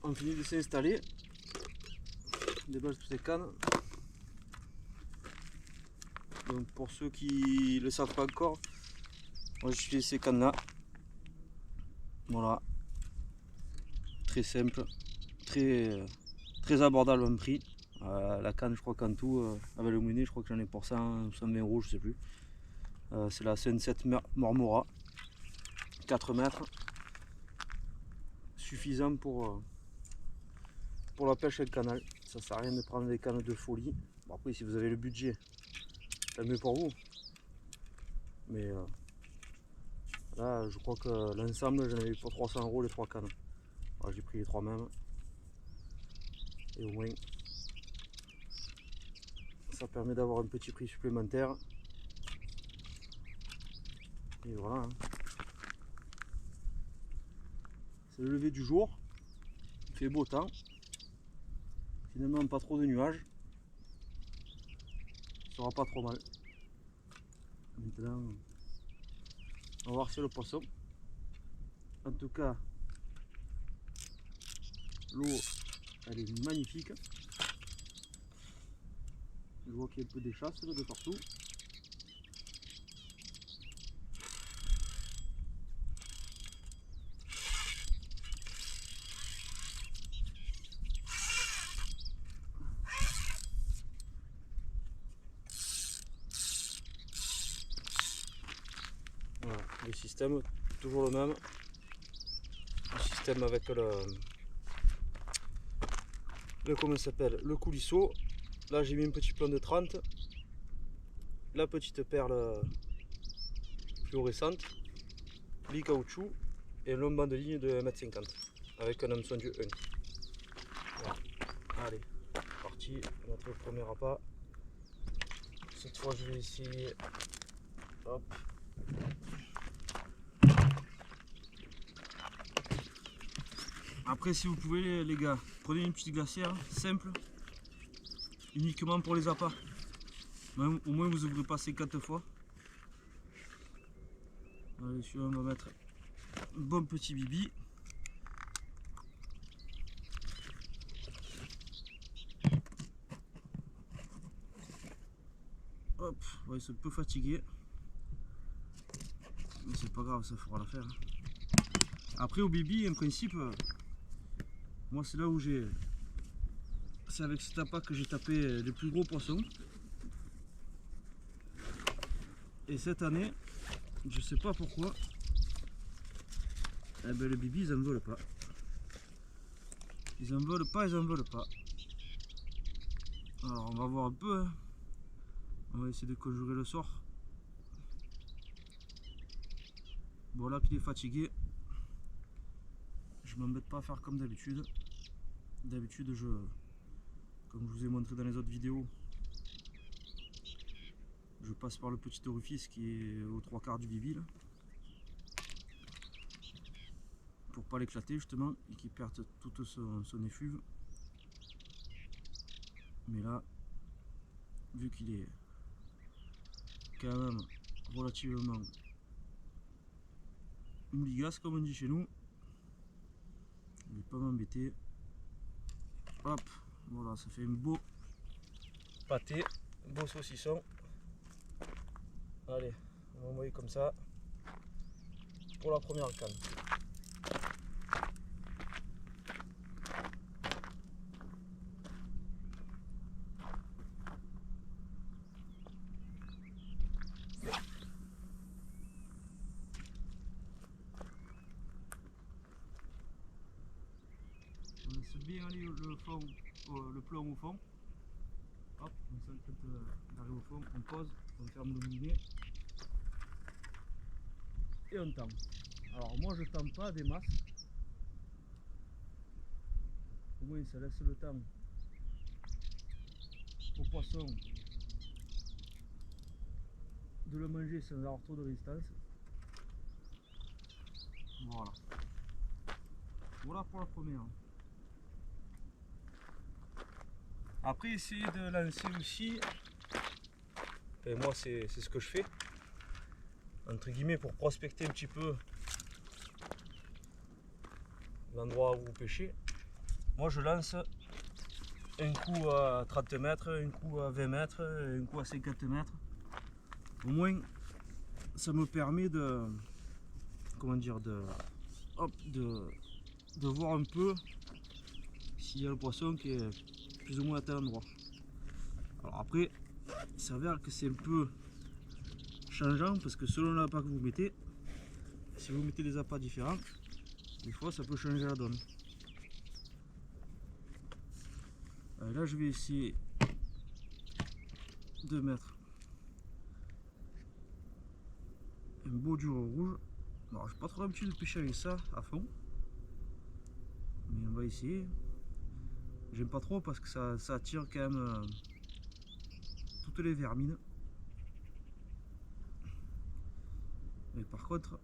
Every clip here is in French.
ont fini de s'installer. On débâche toutes ces cannes. Donc pour ceux qui ne le savent pas encore, moi j'utilise ces cannes là. Voilà. Très simple, très abordable en prix. La canne, je crois qu'en tout, avec le moulinet, je crois que j'en ai pour 120 €, je sais plus. C'est la Sunset Marmora, 4 mètres, suffisant pour la pêche avec canal. Ça sert à rien de prendre des cannes de folie. Bon, après, si vous avez le budget, c'est mieux pour vous. Mais là, je crois que l'ensemble, j'en avais eu pour 300 € les 3 cannes. Voilà, j'ai pris les 3 mêmes. Et au moins, ça permet d'avoir un petit prix supplémentaire. Et voilà. Hein. C'est le lever du jour. Il fait beau temps. Finalement, pas trop de nuages. Ça sera pas trop mal. Maintenant, on va voir si le poisson. En tout cas, l'eau, elle est magnifique. Je vois qu'il y a un peu des chasses là, de partout. Voilà, le système, toujours le même. Le système avec comment ça s'appelle, le coulisseau. Là j'ai mis un petit plan de 30. La petite perle fluorescente, caoutchouc et un long banc de ligne de 1,50 m avec un hameçon du 1. Voilà. Allez, parti, notre premier appât. Cette fois je vais essayer. Hop. Après, si vous pouvez, les gars, prenez une petite glacière simple, uniquement pour les appâts. Au moins, vous ouvrez pas 50 fois. Allez, celui-là, on va mettre un bon petit bibi. Hop, ouais, il se peut fatiguer. Mais c'est pas grave, ça fera l'affaire. Après, au bibi, en principe, moi, c'est là où j'ai. C'est avec cet appât que j'ai tapé les plus gros poissons. Et cette année, je sais pas pourquoi, eh ben, le bibi, ils en veulent pas. Ils en veulent pas, ils en veulent pas. Alors, on va voir un peu. Hein. On va essayer de conjurer le sort. Bon, là qu'il est fatigué, je m'embête pas à faire comme d'habitude. D'habitude, comme je vous ai montré dans les autres vidéos, je passe par le petit orifice qui est aux 3/4 du bibi là, pour pas l'éclater justement et qu'il perde toute son effluve. Mais là, vu qu'il est quand même relativement mouligasse comme on dit chez nous, je vais pas m'embêter. Hop, voilà, ça fait un beau pâté, un beau saucisson. Allez, on va envoyer comme ça pour la première canne. On laisse bien aller le plomb au fond. Hop, comme ça quand il arrive au fond, on pose, on ferme le moulinet et on tend. Alors moi je tends pas des masses, au moins ça laisse le temps au poisson de le manger sans avoir trop de résistance. Voilà. Voilà pour la première. Après essayez de lancer aussi, et moi c'est ce que je fais, entre guillemets, pour prospecter un petit peu l'endroit où vous pêchez. moi je lance un coup à 30 mètres, un coup à 20 mètres, un coup à 50 mètres. Au moins ça me permet de, comment dire, de voir un peu s'il y a le poisson qui est plus ou moins à tel endroit. Alors après, il s'avère que c'est un peu changeant parce que selon l'appât que vous mettez, si vous mettez des appâts différents, des fois ça peut changer la donne. Là je vais essayer de mettre un beau dur rouge. Alors j'ai pas trop l'habitude de pêcher avec ça à fond, mais on va essayer. J'aime pas trop parce que ça attire quand même toutes les vermines. Mais par contre,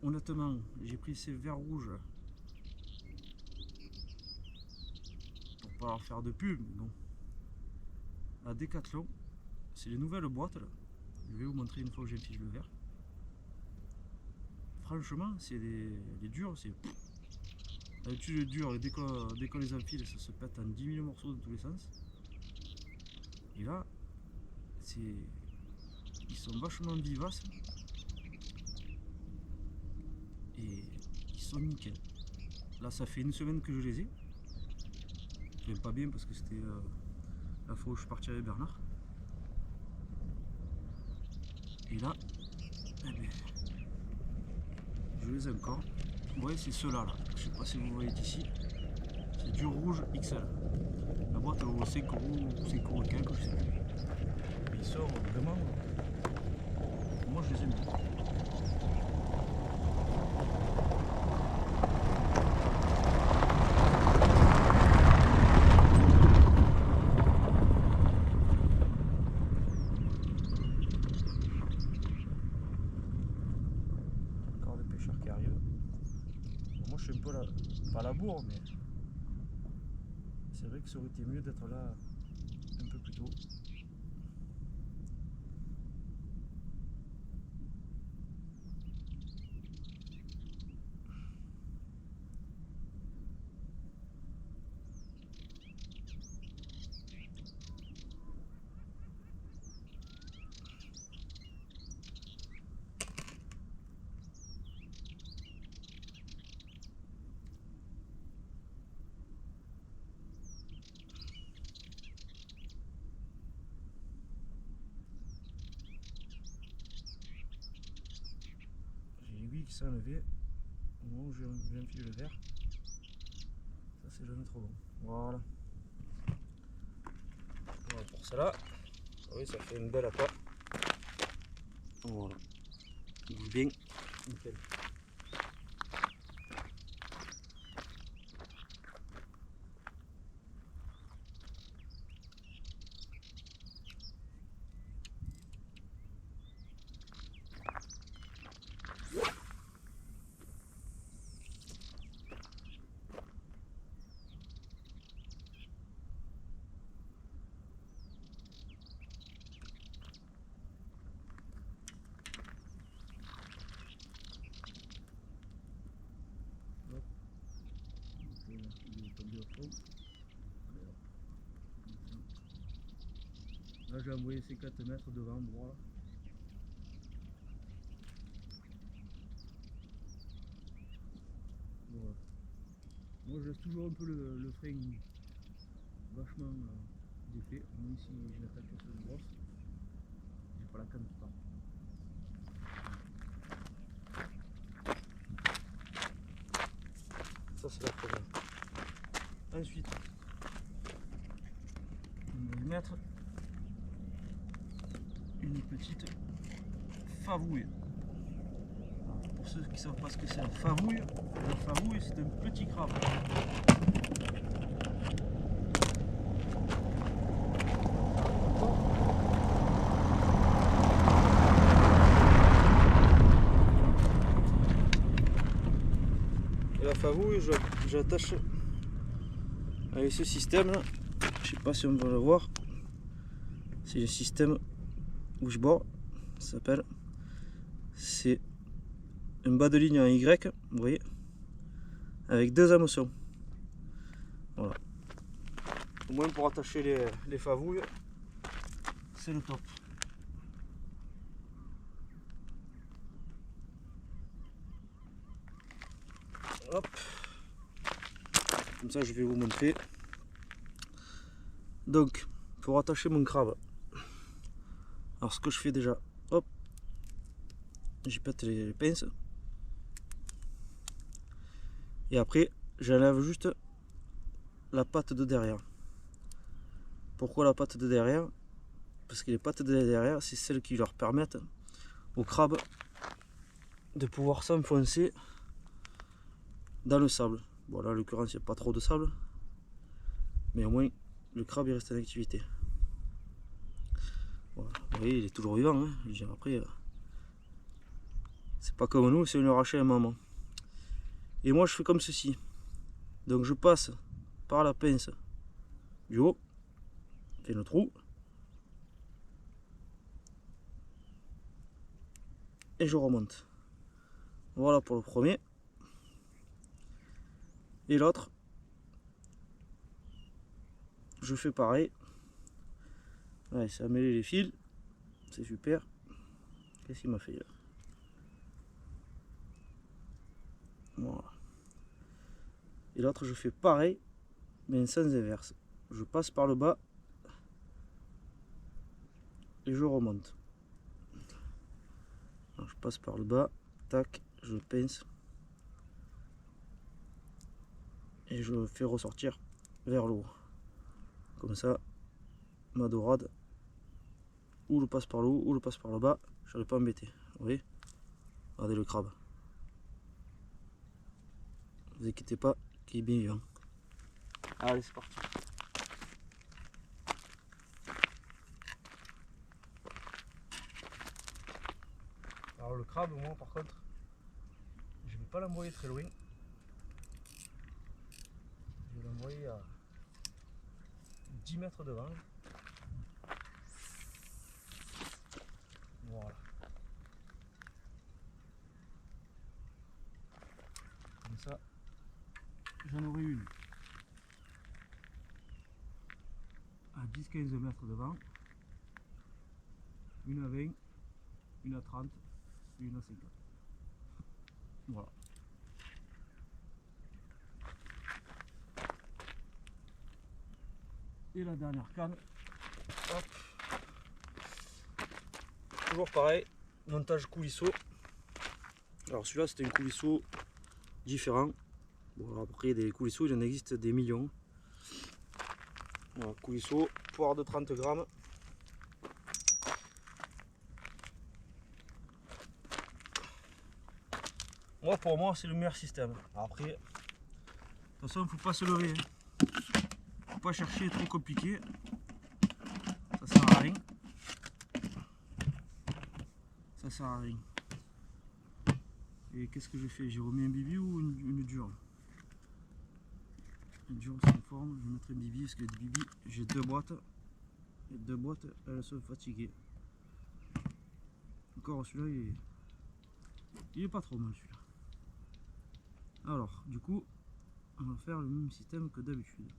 honnêtement, j'ai pris ces verres rouges pour pas leur faire de pub, mais bon. La Decathlon, c'est les nouvelles boîtes là. Je vais vous montrer une fois que j'affiche le verre. Franchement, c'est les durs, c'est. D'habitude, les durs, dès qu'on les enfile, ça se pète en 10 000 morceaux dans tous les sens. Et là, ils sont vachement vivaces. Et ils sont nickel. Là, ça fait une semaine que je les ai. J'aime pas bien parce que c'était la fois où je suis parti avec Bernard. Et là, eh bien, je les ai encore. Vous voyez, c'est ceux-là. Là. Je sais pas si vous voyez ici. C'est du rouge XL. La boîte au 5 € ou 5 € et quelques, je sais plus. Mais ils sont vraiment. Moi, je les aime bien. Qui arrive. Bon, moi je suis un peu là, pas à la bourre, mais c'est vrai que ça aurait été mieux d'être là un peu plus tôt. Qui s'est enlevé au moment où j'ai enfilé le verre. Ça c'est jamais trop bon. Voilà. Voilà pour cela. Oui, ça fait une belle appât. Voilà. Il bouge bien. Nickel. Là j'ai envoyé ces 4 mètres devant moi. Voilà. Moi je laisse toujours un peu le frein vachement défait, même si je l'attaque sur une brosse, j'ai pas la canne qui part. Ça c'est la première. Ensuite, on va y mettre une petite favouille. Alors, pour ceux qui ne savent pas ce que c'est la favouille c'est un petit crabe. Et la favouille, j'attache avec ce système là. Je sais pas si on va le voir. C'est le système wishboard, ça s'appelle. C'est un bas de ligne en Y, vous voyez, avec 2 hameçons. Voilà. Au moins pour attacher les favouilles, c'est le top. Hop. Comme ça je vais vous montrer. Donc pour attacher mon crabe, alors ce que je fais déjà, hop, j'y pète les pinces. Et après j'enlève juste la patte de derrière. Pourquoi la patte de derrière? Parce que les pattes de derrière, c'est celles qui leur permettent au crabe de pouvoir s'enfoncer dans le sable. Bon là en l'occurrence il n'y a pas trop de sable, mais au moins le crabe il reste en activité. Voilà. Vous voyez, il est toujours vivant, hein. Je veux dire, après c'est pas comme nous, c'est une arraché à un moment. Et moi je fais comme ceci. Donc je passe par la pince du haut, je fais le trou, et je remonte. Voilà pour le premier. Et l'autre, je fais pareil. Allez, ça a mêlé les fils, c'est super. Qu'est-ce qu'il m'a fait là? Voilà. Et l'autre, je fais pareil, mais en sens inverse. Je passe par le bas et je remonte. Alors, je passe par le bas, tac, je pince et je fais ressortir vers le haut. Comme ça, ma dorade, ou le passe par le haut, ou le passe par le bas, je ne serai pas embêté. Vous voyez? Regardez le crabe. Ne vous inquiétez pas, qu'il est bien vivant. Allez, c'est parti. Alors le crabe, moi par contre, je ne vais pas l'envoyer très loin. Je vais l'envoyer à 10 mètres devant. Voilà. Comme ça, j'en aurai une à 10-15 mètres devant, une à 20, une à 30 et une à 50. Voilà. Et la dernière canne, hop. Toujours pareil, montage coulisseau. Alors celui-là c'était un coulisseau différent. Bon, après des coulisseaux il en existe des millions. Voilà, coulisseau, poire de 30 grammes. Moi pour moi c'est le meilleur système. Après, de toute façon il ne faut pas se lever. Faut pas chercher trop compliqué. Ça sert à rien. Ça sert à rien. Et qu'est-ce que j'ai fait? J'ai remis un bibi ou une dure? Une dure sans forme, je vais mettre un bibi parce que le bibi, j'ai deux boîtes. Les deux boîtes, elles sont fatiguées. Encore celui-là, il est pas trop mal celui-là. Alors, du coup, on va faire le même système que d'habitude.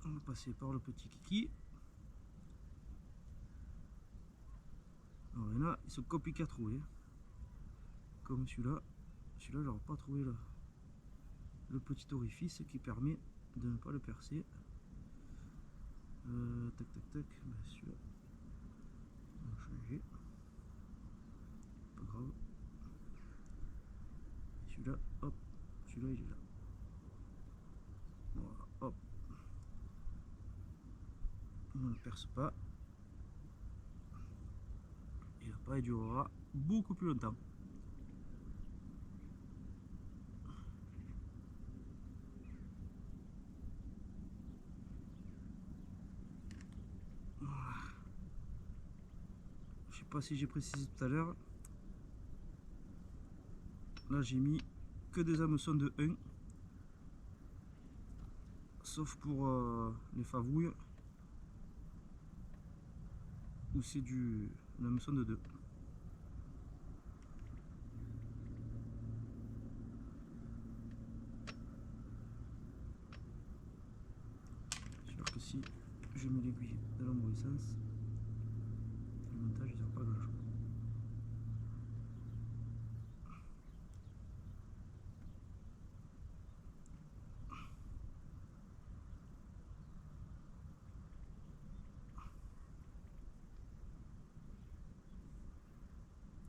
On va passer par le petit kiki. Alors, il y en a, ils sont compliqués à trouver. Comme celui-là. Celui-là, j'aurais pas trouvé le petit orifice qui permet de ne pas le percer. Tac tac tac, ben, celui-là, on va changer. Pas grave. Celui-là, hop, celui-là il est là. Voilà, hop. On ne le perce pas. Et après il durera beaucoup plus longtemps. Voilà. Je sais pas si j'ai précisé tout à l'heure. Là j'ai mis que des hameçons de 1. Sauf pour les favouilles. Où c'est du un hameçon de 2. Sûr que si je mets l'aiguille dans le mauvais sens, le montage ne sert pas à grand chose.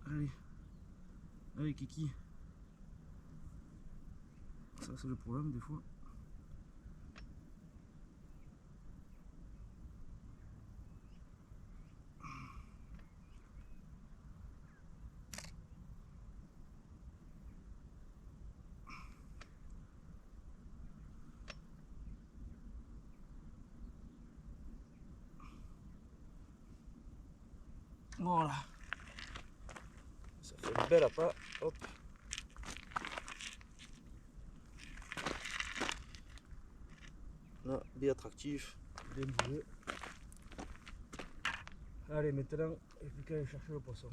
Allez, allez Kiki. Ça c'est le problème des fois. Voilà. Ça fait une belle appât. Hop. Là, bien attractif, bien bougé. Allez, maintenant, il n'y a plus qu'à aller chercher le poisson.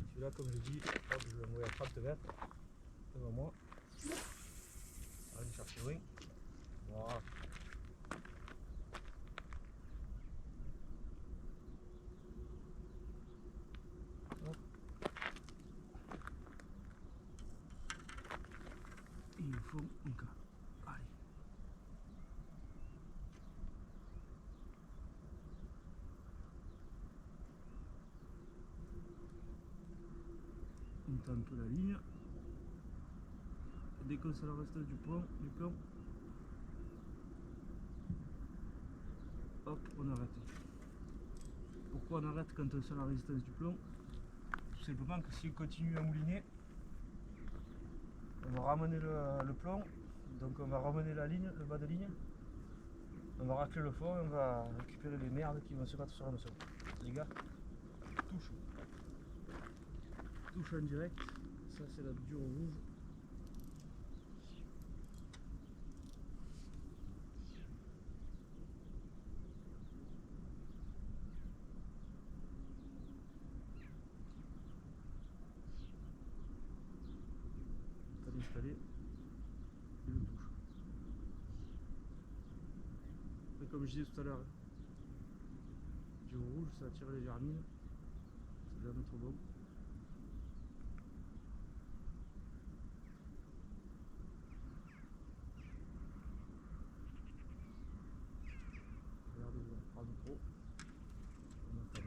Celui-là, comme je dis, hop, je vais l'envoyer à 30 mètres devant moi. On va aller chercher loin. Voilà. Hop. Il nous faut un cas. Allez. On tente la ligne. Dès qu'on se la reste du plomb, hop, on arrête. Pourquoi on arrête quand on sent la résistance du plomb? Tout simplement que si on continue à mouliner, on va ramener le plomb, donc on va ramener la ligne, le bas de ligne, on va racler le fond et on va récupérer les merdes qui vont se battre sur le sol. Les gars, touche en direct, ça c'est la dure rouge. Installé et le touche. Et comme je disais tout à l'heure, du rouge ça attire les germines, c'est jamais trop bon. Regardez, vous en prendre trop. On installe.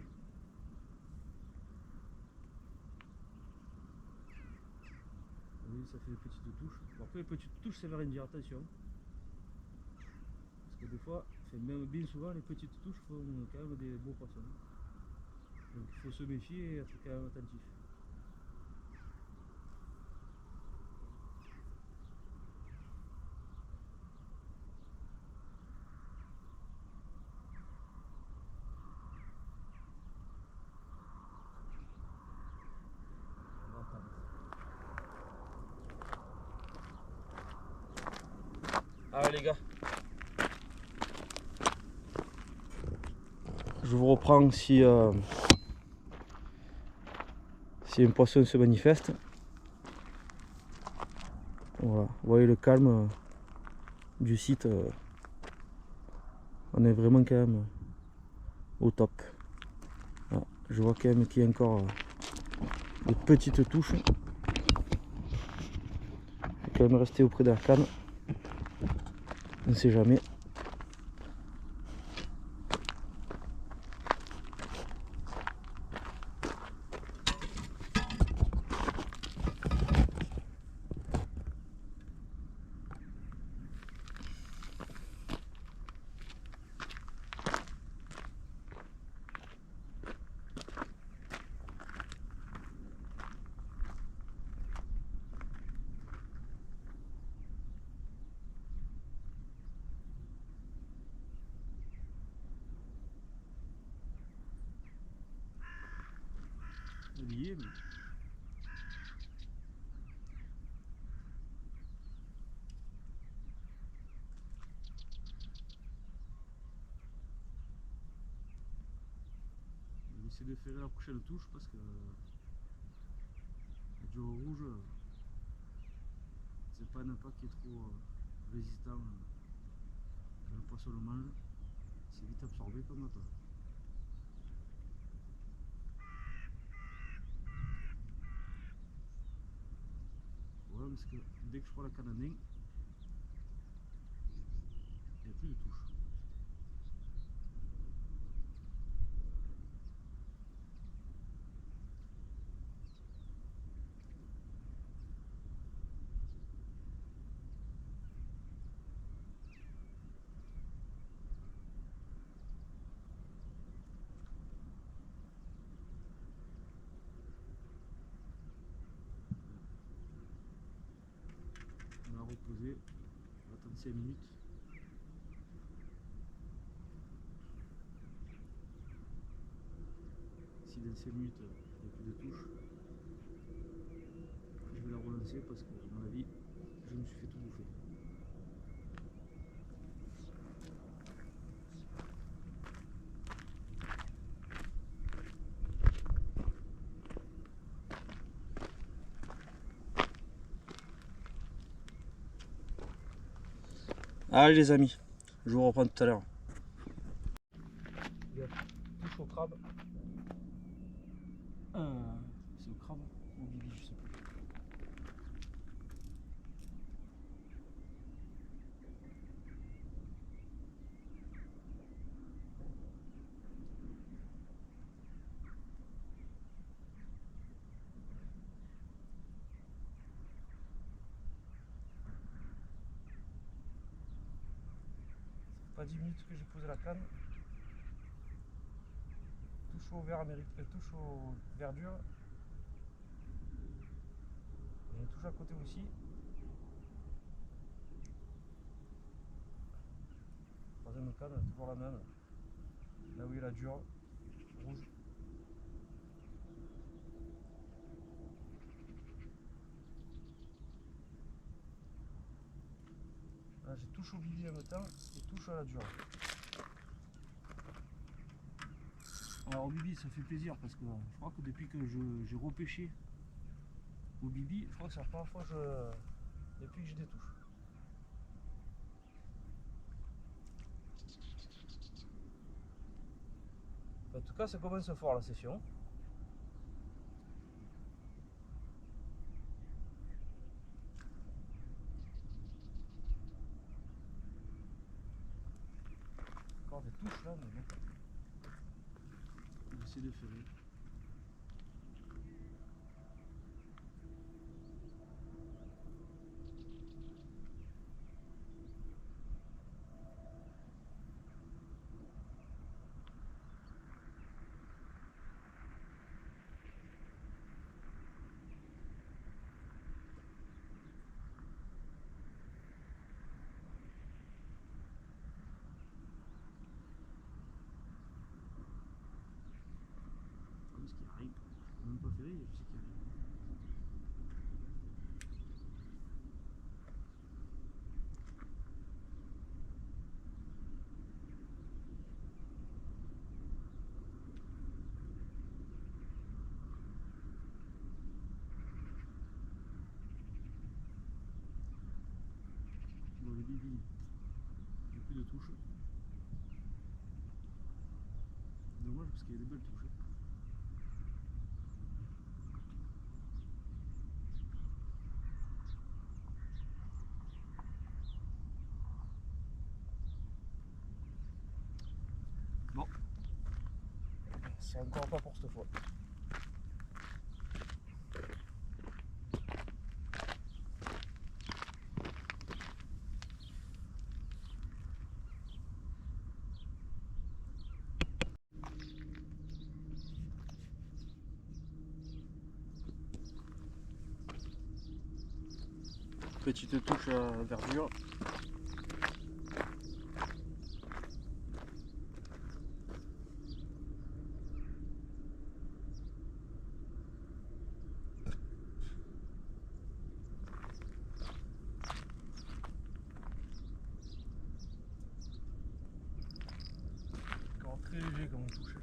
Oui, ça fait des petites touches. Bon, après les petites touches ça veut rien dire, attention. Parce que des fois, même bien souvent, les petites touches font quand même des beaux poissons. Donc il faut se méfier et être quand même attentif. Allez les gars, je vous reprends si un poisson se manifeste. Voilà, vous voyez le calme du site, on est vraiment quand même au top. Voilà, je vois quand même qu'il y a encore des petites touches. Je vais quand même rester auprès de la canne, on ne sait jamais. Oublié, mais... J'essaie de ferrer la prochaine touche parce que le dur rouge, c'est pas un impact qui est trop résistant quand le poisson le mange. C'est vite absorbé comme appât. Voilà, parce que dès que je prends la canne en main, il n'y a plus de touche. On va reposer, on va attendre 5 minutes. Si dans 5 minutes il n'y a plus de touche, je vais la relancer parce que à mon avis je me suis fait tout bouffer. Allez les amis, je vous reprends tout à l'heure. Touche au crabe. C'est au crabe ou au bibi, je sais plus. Pas 10 minutes que j'ai posé la canne. Touche au vert américain, touche aux verdures. Il y a une touche à côté aussi. Troisième canne, toujours la même. Là où il y a la dure, rouge. Là j'ai touche au bibi en même temps et touche à la dure. Alors au bibi ça fait plaisir parce que je crois que depuis que j'ai repêché au bibi, je crois que c'est la première fois depuis que j'ai des touches. En tout cas ça commence fort la session. Encore des touches là, mais bon. J'essaie de ferrer. Parce qu'il n'y a rien. Je ne même pas ferré, je sais qu'il y a rien. Bon, le bibi, j'ai plus de touches. Dommage parce qu'il y a des belles touches. Bon, c'est encore pas pour cette fois. Petite touche à verdure. Encore très léger comme touche.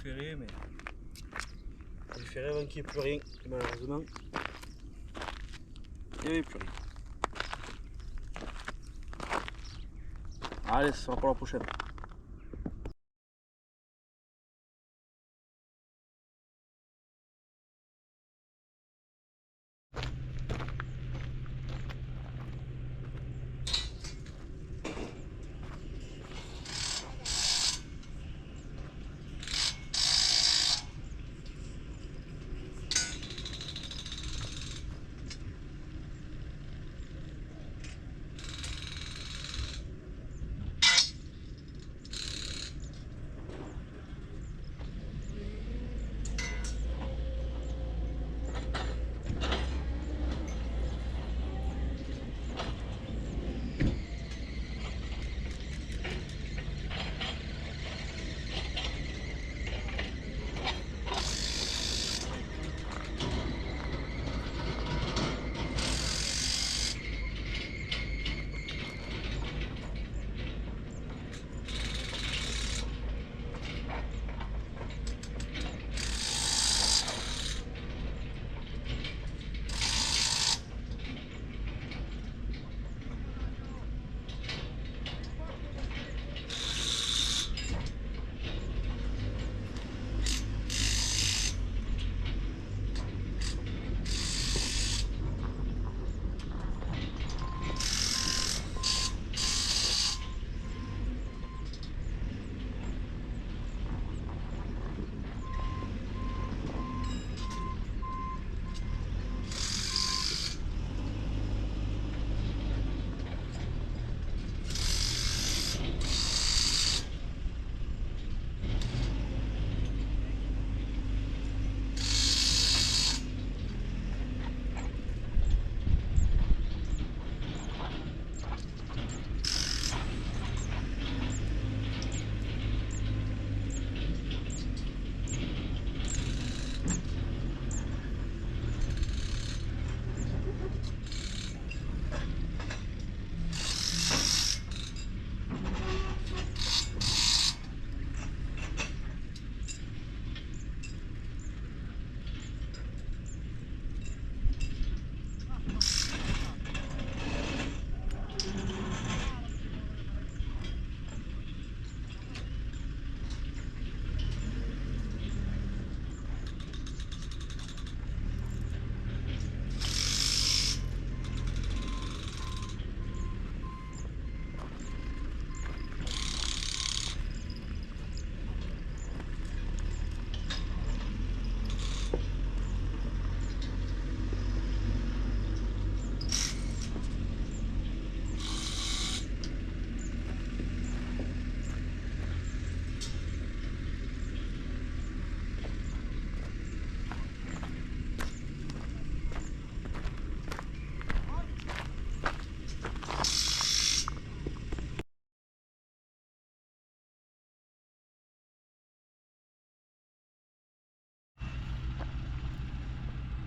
ferré, mais j'ai ferré avant qu'il n'y ait plus rien. Et malheureusement, il n'y avait plus rien. Allez, ce sera pour la prochaine.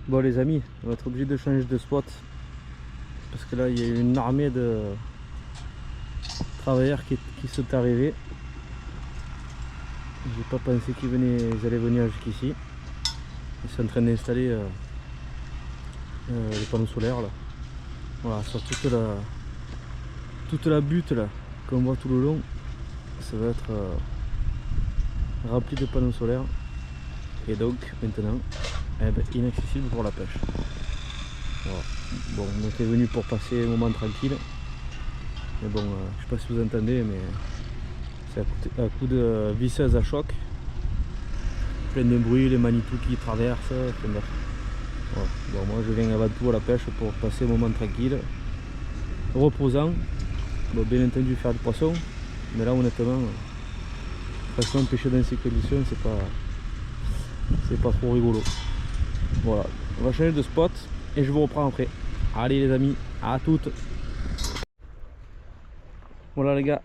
Bon les amis, on va être obligé de changer de spot parce que là il y a une armée de travailleurs qui sont arrivés. J'ai pas pensé qu'ils allaient venir jusqu'ici. Ils sont en train d'installer les panneaux solaires là. Voilà, sur toute la butte là qu'on voit tout le long, ça va être rempli de panneaux solaires et donc maintenant inaccessible pour la pêche. Voilà. Bon, on était venu pour passer un moment tranquille, mais bon, je sais pas si vous entendez, mais c'est à coup de visseuse à choc, plein de bruit, les Manitou qui traversent, enfin, bref. Voilà. Bon, moi je viens avant tout à la pêche pour passer un moment tranquille, reposant. Bon, bien entendu faire du poisson, mais là honnêtement, franchement pêcher dans ces conditions c'est pas trop rigolo. Voilà, on va changer de spot et je vous reprends après. Allez les amis, à toutes. Voilà les gars,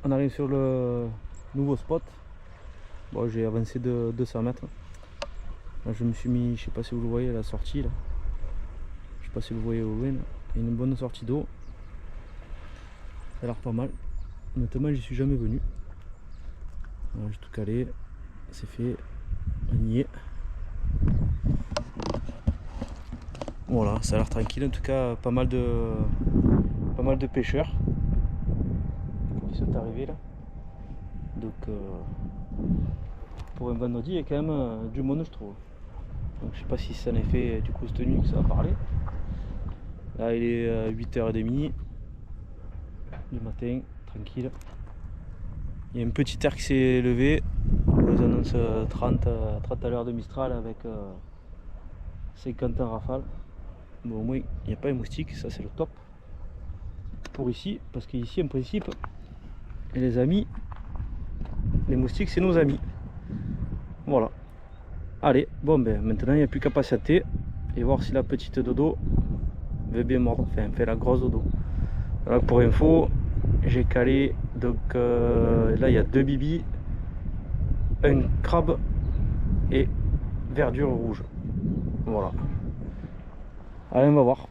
on arrive sur le nouveau spot. Bon, j'ai avancé de 200 mètres. Là, je me suis mis, je sais pas si vous le voyez, la sortie là. Je sais pas si vous voyez au loin, il y a une bonne sortie d'eau. Ça a l'air pas mal. Honnêtement, j'y suis jamais venu. Voilà, j'ai tout calé. c'est fait, on y est. Voilà, ça a l'air tranquille, en tout cas pas mal de pêcheurs qui sont arrivés là. Donc pour un vendredi il y a quand même du monde je trouve. Donc je sais pas si c'est en effet du coup cette nuit que ça va parler. Là il est 8h30 du matin, tranquille. Il y a une petite air qui s'est levée. Ils annoncent 30 à l'heure de Mistral avec 50 en rafale. Bon, au moins il n'y a pas les moustiques, ça c'est le top pour ici, parce qu'ici en principe, et les amis, les moustiques c'est nos amis. Voilà. Allez, bon ben maintenant il n'y a plus qu'à patienter et voir si la petite dodo veut bien mordre, enfin fait la grosse dodo. Voilà, pour info, j'ai calé donc là il y a 2 bibis, un crabe et verdure rouge. Voilà. Allez, on va voir.